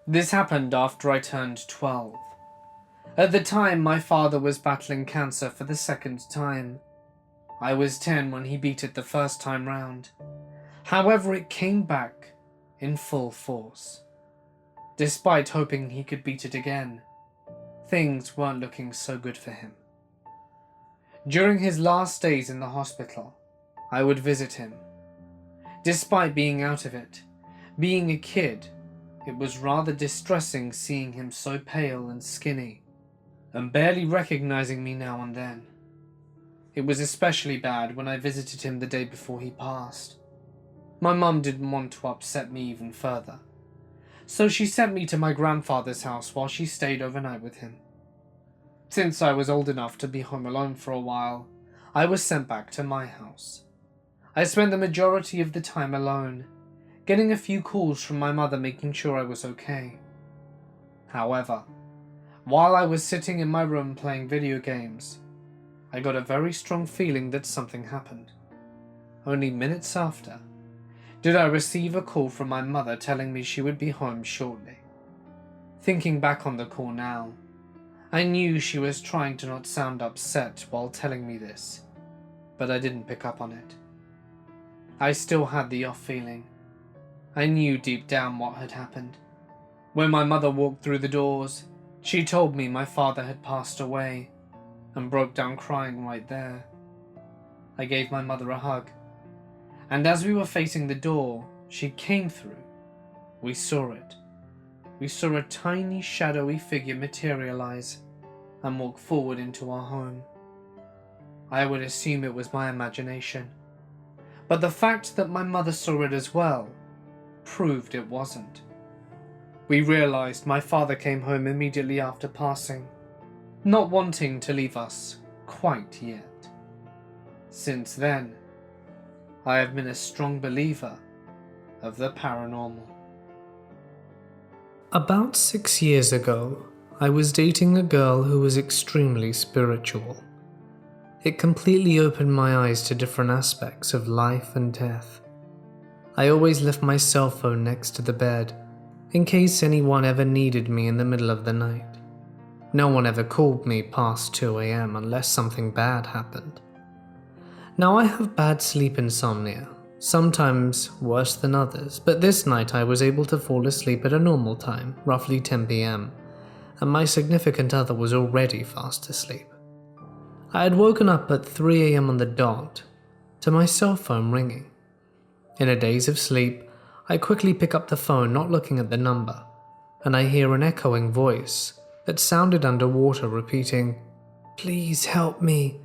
This happened after I turned 12. At the time, my father was battling cancer for the second time. I was 10 when he beat it the first time round. However, it came back in full force. Despite hoping he could beat it again, things weren't looking so good for him. During his last days in the hospital, I would visit him. Despite being out of it, being a kid, it was rather distressing seeing him so pale and skinny, and barely recognizing me now and then. It was especially bad when I visited him the day before he passed. My mum didn't want to upset me even further, so she sent me to my grandfather's house while she stayed overnight with him. Since I was old enough to be home alone for a while, I was sent back to my house. I spent the majority of the time alone, getting a few calls from my mother making sure I was okay. However, while I was sitting in my room playing video games, I got a very strong feeling that something happened. Only minutes after, did I receive a call from my mother telling me she would be home shortly. Thinking back on the call now, I knew she was trying to not sound upset while telling me this, but I didn't pick up on it. I still had the off feeling. I knew deep down what had happened. When my mother walked through the doors, she told me my father had passed away and broke down crying right there. I gave my mother a hug, and as we were facing the door she came through, we saw it. We saw a tiny shadowy figure materialize and walk forward into our home. I would assume it was my imagination, but the fact that my mother saw it as well proved it wasn't. We realized my father came home immediately after passing, not wanting to leave us quite yet. Since then, I have been a strong believer of the paranormal. About 6 years ago, I was dating a girl who was extremely spiritual. It completely opened my eyes to different aspects of life and death. I always left my cell phone next to the bed, in case anyone ever needed me in the middle of the night. No one ever called me past 2 a.m. unless something bad happened. Now I have bad sleep insomnia, sometimes worse than others, but this night I was able to fall asleep at a normal time, roughly 10 p.m, and my significant other was already fast asleep. I had woken up at 3 a.m. on the dot to my cell phone ringing. In a daze of sleep, I quickly pick up the phone, not looking at the number, and I hear an echoing voice that sounded underwater repeating, "Please help me.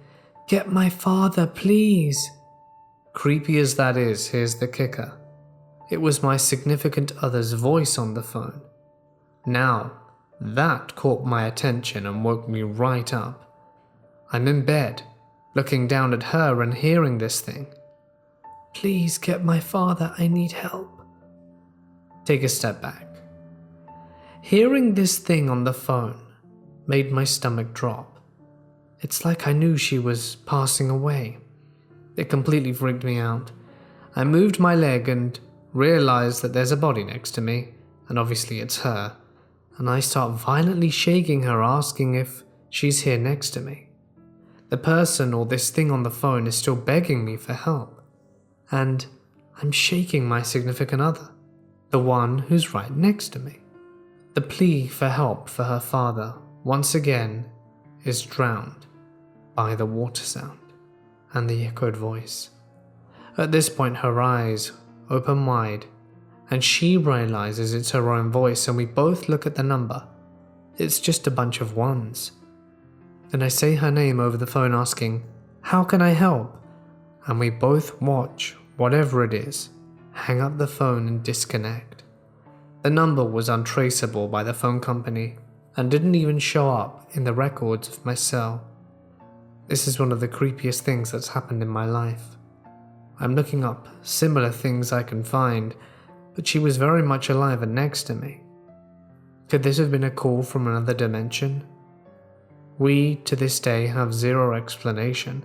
Get my father, please." Creepy as that is, here's the kicker. It was my significant other's voice on the phone. Now, that caught my attention and woke me right up. I'm in bed, looking down at her and hearing this thing. "Please get my father, I need help." Take a step back. Hearing this thing on the phone made my stomach drop. It's like I knew she was passing away. It completely freaked me out. I moved my leg and realized that there's a body next to me, and obviously it's her, and I start violently shaking her, asking if she's here next to me. The person or this thing on the phone is still begging me for help, and I'm shaking my significant other, the one who's right next to me. The plea for help for her father, once again, is drowned by the water sound and the echoed voice. At this point, her eyes open wide, and she realizes it's her own voice, and we both look at the number. It's just a bunch of ones. Then I say her name over the phone asking, "How can I help?" And we both watch whatever it is hang up the phone and disconnect. The number was untraceable by the phone company and didn't even show up in the records of my cell. This is one of the creepiest things that's happened in my life. I'm looking up similar things I can find, but she was very much alive and next to me. Could this have been a call from another dimension? We, to this day, have zero explanation,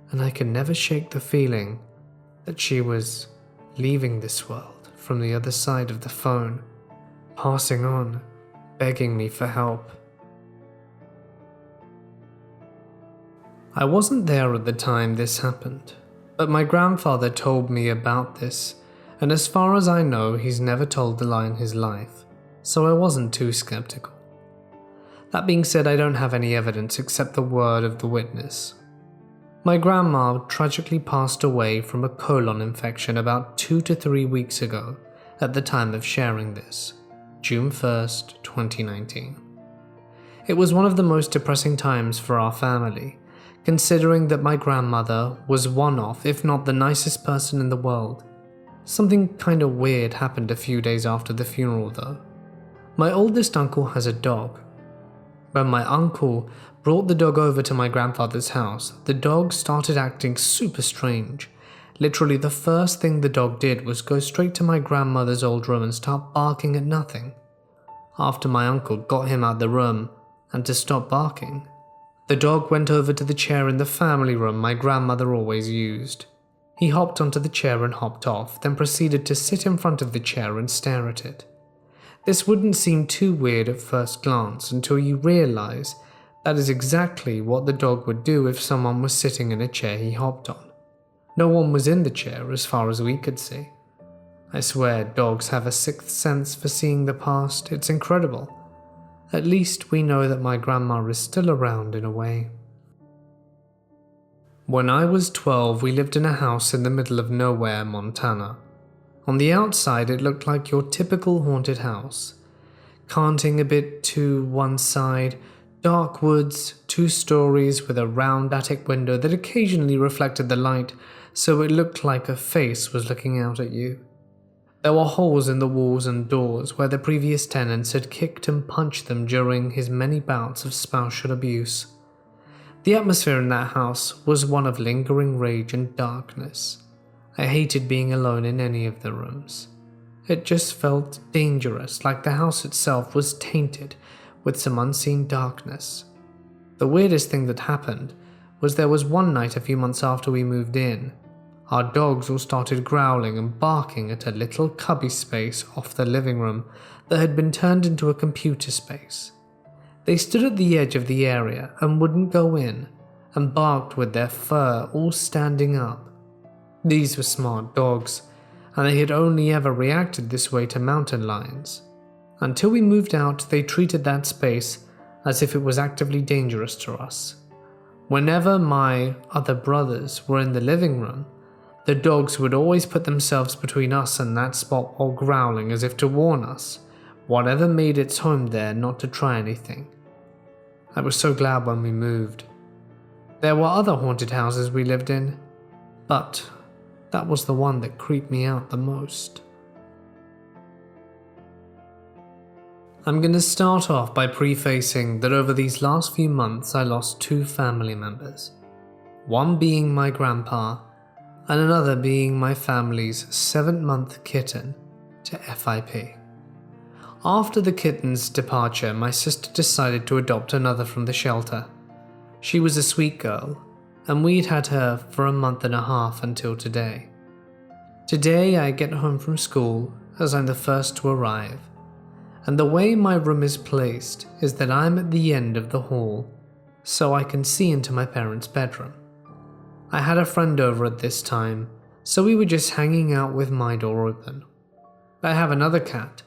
and I can never shake the feeling that she was leaving this world from the other side of the phone, passing on, begging me for help. I wasn't there at the time this happened, but my grandfather told me about this, and as far as I know, he's never told a lie in his life, so I wasn't too skeptical. That being said, I don't have any evidence except the word of the witness. My grandma tragically passed away from a colon infection about 2 to 3 weeks ago at the time of sharing this, June 1st, 2019. It was one of the most depressing times for our family, considering that my grandmother was one of, if not the nicest person in the world. Something kinda weird happened a few days after the funeral though. My oldest uncle has a dog. When my uncle brought the dog over to my grandfather's house, the dog started acting super strange. Literally the first thing the dog did was go straight to my grandmother's old room and start barking at nothing. After my uncle got him out the room and to stop barking, the dog went over to the chair in the family room my grandmother always used. He hopped onto the chair and hopped off, then proceeded to sit in front of the chair and stare at it. This wouldn't seem too weird at first glance until you realize that is exactly what the dog would do if someone was sitting in a chair he hopped on. No one was in the chair as far as we could see. I swear dogs have a sixth sense for seeing the past. It's incredible. At least we know that my grandma is still around in a way. When I was 12, we lived in a house in the middle of nowhere, Montana. On the outside, it looked like your typical haunted house. Canting a bit to one side, dark woods, 2 stories with a round attic window that occasionally reflected the light, so it looked like a face was looking out at you. There were holes in the walls and doors where the previous tenants had kicked and punched them during his many bouts of spousal abuse. The atmosphere in that house was one of lingering rage and darkness. I hated being alone in any of the rooms. It just felt dangerous, like the house itself was tainted with some unseen darkness. The weirdest thing that happened was there was one night a few months after we moved in. Our dogs all started growling and barking at a little cubby space off the living room that had been turned into a computer space. They stood at the edge of the area and wouldn't go in, and barked with their fur all standing up. These were smart dogs, and they had only ever reacted this way to mountain lions. Until we moved out, they treated that space as if it was actively dangerous to us. Whenever my other brothers were in the living room, the dogs would always put themselves between us and that spot while growling as if to warn us, whatever made its home there, not to try anything. I was so glad when we moved. There were other haunted houses we lived in, but that was the one that creeped me out the most. I'm going to start off by prefacing that over these last few months I lost 2 family members, one being my grandpa and another being my family's 7-month kitten to FIP. After the kitten's departure, my sister decided to adopt another from the shelter. She was a sweet girl, and we'd had her for a month and a half until today. Today I get home from school as I'm the first to arrive, and the way my room is placed is that I'm at the end of the hall, so I can see into my parents' bedroom. I had a friend over at this time, so we were just hanging out with my door open. I have another cat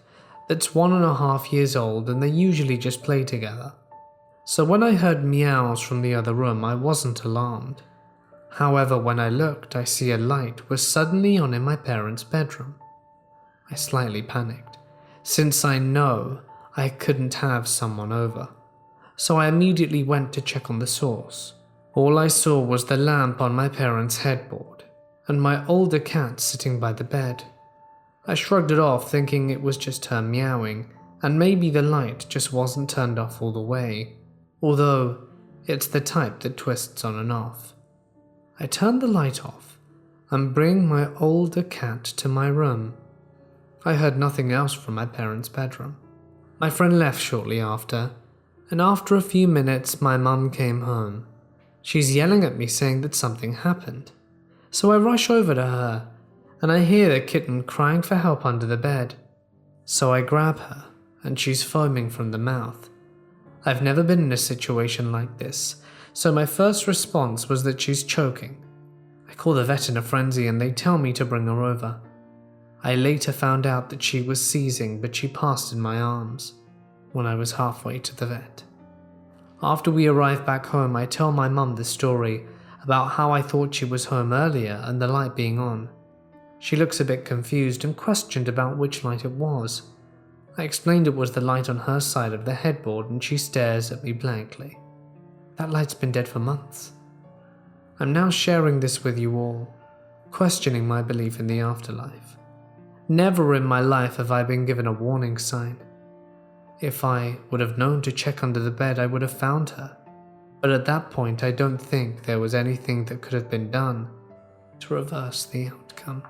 that's 1.5 years old, and they usually just play together. So when I heard meows from the other room, I wasn't alarmed. However, when I looked, I see a light was suddenly on in my parents' bedroom. I slightly panicked, since I know I couldn't have someone over. So I immediately went to check on the source. All I saw was the lamp on my parents' headboard, and my older cat sitting by the bed. I shrugged it off, thinking it was just her meowing, and maybe the light just wasn't turned off all the way, although it's the type that twists on and off. I turned the light off and bring my older cat to my room. I heard nothing else from my parents' bedroom. My friend left shortly after, and after a few minutes my mum came home. She's yelling at me saying that something happened. So I rush over to her, and I hear the kitten crying for help under the bed. So I grab her and she's foaming from the mouth. I've never been in a situation like this, so my first response was that she's choking. I call the vet in a frenzy and they tell me to bring her over. I later found out that she was seizing, but she passed in my arms when I was halfway to the vet. After we arrive back home, I tell my mum the story about how I thought she was home earlier and the light being on. She looks a bit confused and questioned about which light it was. I explained it was the light on her side of the headboard and she stares at me blankly. That light's been dead for months. I'm now sharing this with you all, questioning my belief in the afterlife. Never in my life have I been given a warning sign. If I would have known to check under the bed, I would have found her. But at that point, I don't think there was anything that could have been done to reverse the outcome.